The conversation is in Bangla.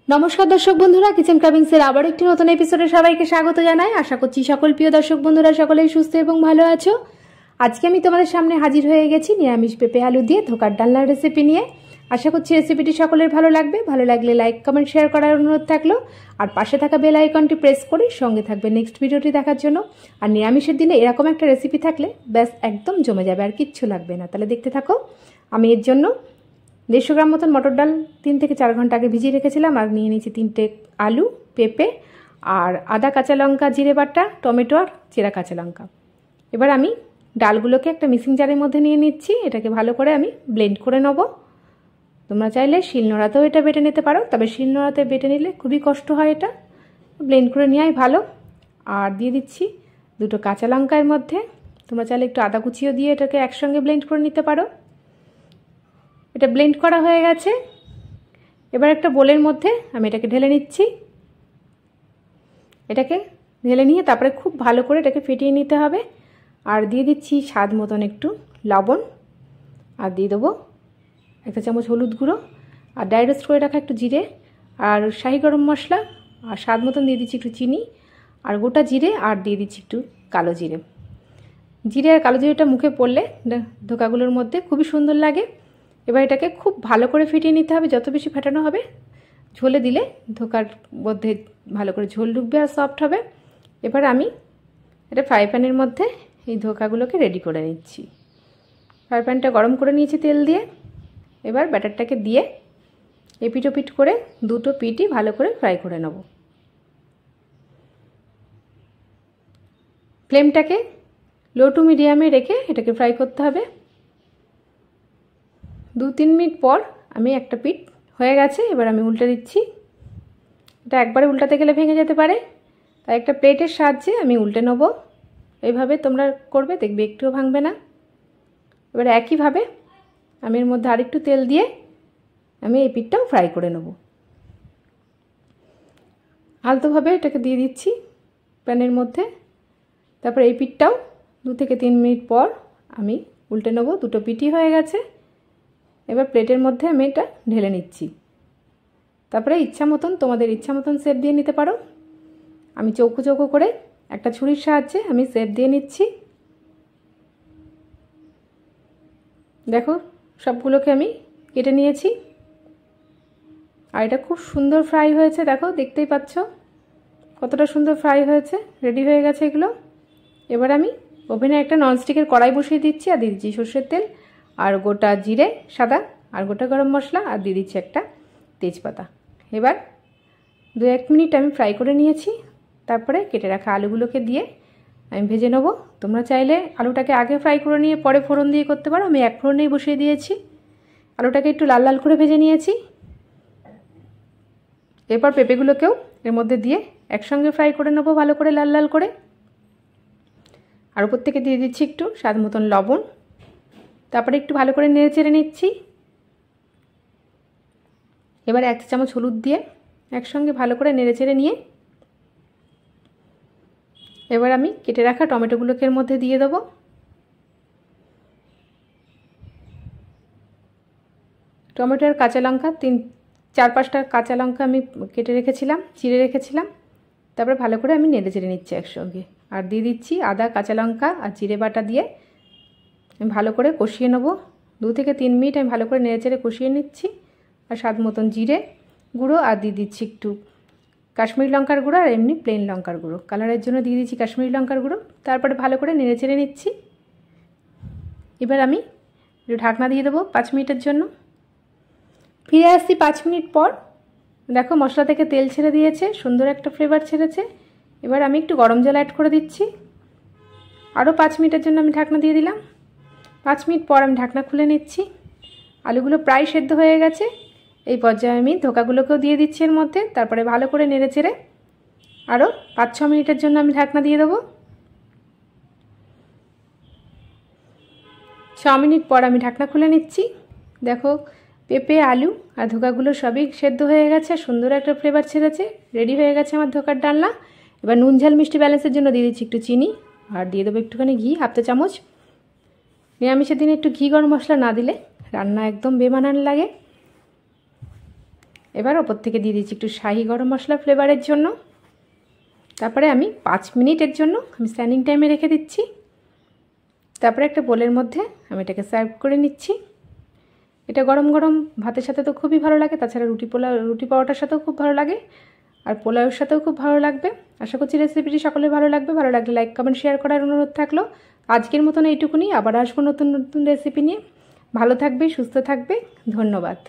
नमस्कार दर्शक बंधुरा किचेन क्राविंग्सेर आबार एकटी नतुन एपिसोडे सबाइके स्वागत जानाई। आशा करछि सकल प्रिय दर्शक बंधुरा सकलेई सुस्थ एबं भालो आछो। आजके आमि तोमादेर सामने हाजिर हये गेछि निरामिष पेঁপে आलू दिए धोकार डालनार रेसिपि निये। आशा करछि रेसिपिटी सकलेर भालो लागबे। भालो लागले लाइक कमेंट शेयर करार अनुरोध थाकलो और पाशे थाका बेल आइकनटी प्रेस करे संगे थाकबे नेक्स्ट भिडियोटी देखार जोन्नो। और निरामिषेर दिने एरकम एकटा रेसिपि थाकले ब्यास एकदम जमे जाबे और किच्छु लागबे ना। ताहले देखते थाको। आमि एर जोन्नो 150 ग्राम मतन मटर डाल 3 থেকে 4 घंटा आगे भिजिए रेखेছিলাম আর নিয়ে নিয়েছি 3টে आलू पेঁপে আর আদা কাঁচা লঙ্কা জিরে বাটা টমেটো আর চেরা কাঁচা লঙ্কা। এবার আমি ডালগুলোকে একটা মিক্সিং জারের মধ্যে নিয়ে নিচ্ছি। এটাকে ভালো করে আমি ব্লেন্ড করে নেব। তোমরা চাইলে শিলনোড়াতেও এটা বেটে নিতে পারো, তবে শিলনোড়াতে বেটে নিলে খুবই কষ্ট হয়। এটা ব্লেন্ড করে নেওয়াই ভালো। আর দিয়ে দিচ্ছি দুটো কাঁচা লঙ্কা এর মধ্যে। তোমরা চাইলে একটু আদা কুচিও দিয়ে এটাকে একসঙ্গে ব্লেন্ড করে নিতে পারো। এটা ব্লেন্ড করা হয়ে গেছে। এবার একটা বোলের মধ্যে আমি এটাকে ঢেলে নিচ্ছি। এটাকে ঢেলে নিয়ে তারপরে খুব ভালো করে এটাকে ফেটিয়ে নিতে হবে। আর দিয়ে দিচ্ছি স্বাদ মতন একটু লবণ আর দিয়ে দেবো 1 চামচ হলুদ গুঁড়ো আর ড্রাই রোস্ট করে রাখা একটু জিরে আর শাহি গরম মশলা আর স্বাদ মতন দিয়ে দিচ্ছি একটু চিনি আর গোটা জিরে আর দিয়ে দিচ্ছি একটু কালো জিরে। জিরে আর কালো জিরেটা মুখে পড়লে ধোকাগুলোর মধ্যে খুবই সুন্দর লাগে। এবার এটাকে খুব ভালো করে ফেটিয়ে নিতে হবে। যত বেশি ফেটানো হবে ঝোলে দিলে ধোকার মধ্যে ভালো করে ঝোল ঢুকবে আর সফট হবে। এবার আমি এটা ফ্রাই প্যানের মধ্যে এই ধোকাগুলোকে রেডি করে নিচ্ছি। ফ্রাই প্যানটা গরম করে নিয়েছি তেল দিয়ে। এবার ব্যাটারটাকে দিয়ে এপিট ওপিট করে দুটো পিঠই ভালো করে ফ্রাই করে নেব। ফ্লেমটাকে লো টু মিডিয়ামে রেখে এটাকে ফ্রাই করতে হবে। 2-3 মিনিট পর আমি একটা পিঠ হয়ে গেছে। এবার আমি উল্টে দিচ্ছি। এটা একবারে উল্টাতে গেলে ভেঙে যেতে পারে, তাই একটা প্লেটের সাহায্যে আমি উল্টে নেব। এইভাবে তোমরা করবে, দেখবে একটুও ভাঙবে না। এবার একইভাবে আমি এর মধ্যে আরেকটু তেল দিয়ে আমি এই পিঠটাও ফ্রাই করে নেব। আলতোভাবে এটাকে দিয়ে দিচ্ছি প্যানের মধ্যে। তারপর এই পিঠটাও 2 থেকে 3 মিনিট পর আমি উল্টে নেব। দুটো পিঠই হয়ে গেছে। এবার প্লেটের মধ্যে আমি এটা ঢেলে নিচ্ছি। তারপরে তোমাদের ইচ্ছা মতন শেপ দিয়ে নিতে পারো। আমি চৌকো চৌকো করে একটা ছুরির সাহায্যে আমি শেপ দিয়ে নিচ্ছি। দেখো সবগুলোকে আমি কেটে নিয়েছি আর এটা খুব সুন্দর ফ্রাই হয়েছে। দেখো দেখতেই পাচ্ছ কতটা সুন্দর ফ্রাই হয়েছে। রেডি হয়ে গেছে এগুলো। এবার আমি ওভেনে একটা ননস্টিকের কড়াই বসিয়ে দিচ্ছি আর দিয়ে দিচ্ছি সর্ষের তেল আর গোটা জিরে সাদা আর গোটা গরম মশলা আর দিয়ে দিচ্ছি একটা তেজপাতা। এবার 2-1 মিনিট আমি ফ্রাই করে নিয়েছি। তারপরে কেটে রাখা আলুগুলোকে দিয়ে আমি ভেজে নেব। তোমরা চাইলে আলুটাকে আগে ফ্রাই করে নিয়ে পরে ফোড়ন দিয়ে করতে পারো। আমি এক ফোড়নেই বসিয়ে দিয়েছি। আলুটাকে একটু লাল লাল করে ভেজে নিয়েছি। এরপর পেঁপেগুলোকেও এর মধ্যে দিয়ে একসঙ্গে ফ্রাই করে নেব ভালো করে লাল লাল করে। আর উপর থেকে দিয়ে দিচ্ছি একটু স্বাদ মতন লবণ। তারপরে একটু ভালো করে নেড়ে চেড়ে নিচ্ছি। এবার 1 চামচ হলুদ দিয়ে একসঙ্গে ভালো করে নেড়ে চেড়ে নিয়ে এবার আমি কেটে রাখা টমেটোগুলোকে এর মধ্যে দিয়ে দেবো। টমেটো আর কাঁচা লঙ্কা 4-5টা কাঁচা লঙ্কা আমি কেটে রেখেছিলাম, চিড়ে রেখেছিলাম। তারপরে ভালো করে আমি নেড়ে চেড়ে নিচ্ছি একসঙ্গে। আর দিয়ে দিচ্ছি আদা কাঁচা লঙ্কা আর জিরে বাটা দিয়ে আমি ভালো করে কষিয়ে নেব। 2 থেকে 3 মিনিট আমি ভালো করে নেড়ে চেড়ে কষিয়ে নিচ্ছি। আর স্বাদ মতন জিরে গুঁড়ো আর দিয়ে দিচ্ছি একটু কাশ্মীরি লঙ্কার গুঁড়ো আর এমনি প্লেন লঙ্কার গুঁড়ো। কালারের জন্য দিয়ে দিচ্ছি কাশ্মীরি লঙ্কার গুঁড়ো। তারপরে ভালো করে নেড়ে চেড়ে নিচ্ছি। এবার আমি একটু ঢাকনা দিয়ে দেবো 5 মিনিটের জন্য। ফিরে আসছি 5 মিনিট পর। দেখো মশলা থেকে তেল ছেড়ে দিয়েছে, সুন্দর একটা ফ্লেভার ছেড়েছে। এবার আমি একটু গরম জল অ্যাড করে দিচ্ছি। আরও 5 মিনিটের জন্য আমি ঢাকনা দিয়ে দিলাম। 5 মিনিট পর আমি ঢাকনা খুলে নিচ্ছি। আলুগুলো প্রায় সেদ্ধ হয়ে গেছে। এই পর্যায়ে আমি ধোকাগুলোকেও দিয়ে দিচ্ছি এর মধ্যে। তারপরে ভালো করে নেড়ে চেড়ে আরও 5-6 মিনিটের জন্য আমি ঢাকনা দিয়ে দেবো। 6 মিনিট পর আমি ঢাকনা খুলে নিচ্ছি। দেখো পেঁপে আলু আর ধোকাগুলো সবই সেদ্ধ হয়ে গেছে, সুন্দর একটা ফ্লেভার ছেড়েছে। রেডি হয়ে গেছে আমার ধোকার ডালনা। এবার নুন ঝাল মিষ্টি ব্যালেন্সের জন্য দিয়ে দিচ্ছি একটু চিনি আর দিয়ে দেবো একটুখানি ঘি 1/2 চামচ। নিরামিষের দিনে একটু ঘি গরম মশলা না দিলে রান্না একদম বেমানান লাগে। এবার ওপর থেকে দিয়ে দিচ্ছি একটু শাহি গরম মশলা ফ্লেভারের জন্য। তারপরে আমি 5 মিনিটের জন্য আমি স্ট্যান্ডিং টাইমে রেখে দিচ্ছি। তারপরে একটা বোলের মধ্যে আমি এটাকে সার্ভ করে নিচ্ছি। এটা গরম গরম ভাতের সাথে তো খুবই ভালো লাগে, তাছাড়া রুটি পরোটার সাথেও খুব ভালো লাগে, আর পোলাওয়ের সাথেও খুব ভালো লাগবে। আশা করছি রেসিপিটি সকলের ভালো লাগবে। ভালো লাগলে লাইক কমেন্ট শেয়ার করার অনুরোধ থাকলো। আজকের মতন এইটুকুনি, আবার আসবো নতুন নতুন রেসিপি নিয়ে। ভালো থাকবে, সুস্থ থাকবে, ধন্যবাদ।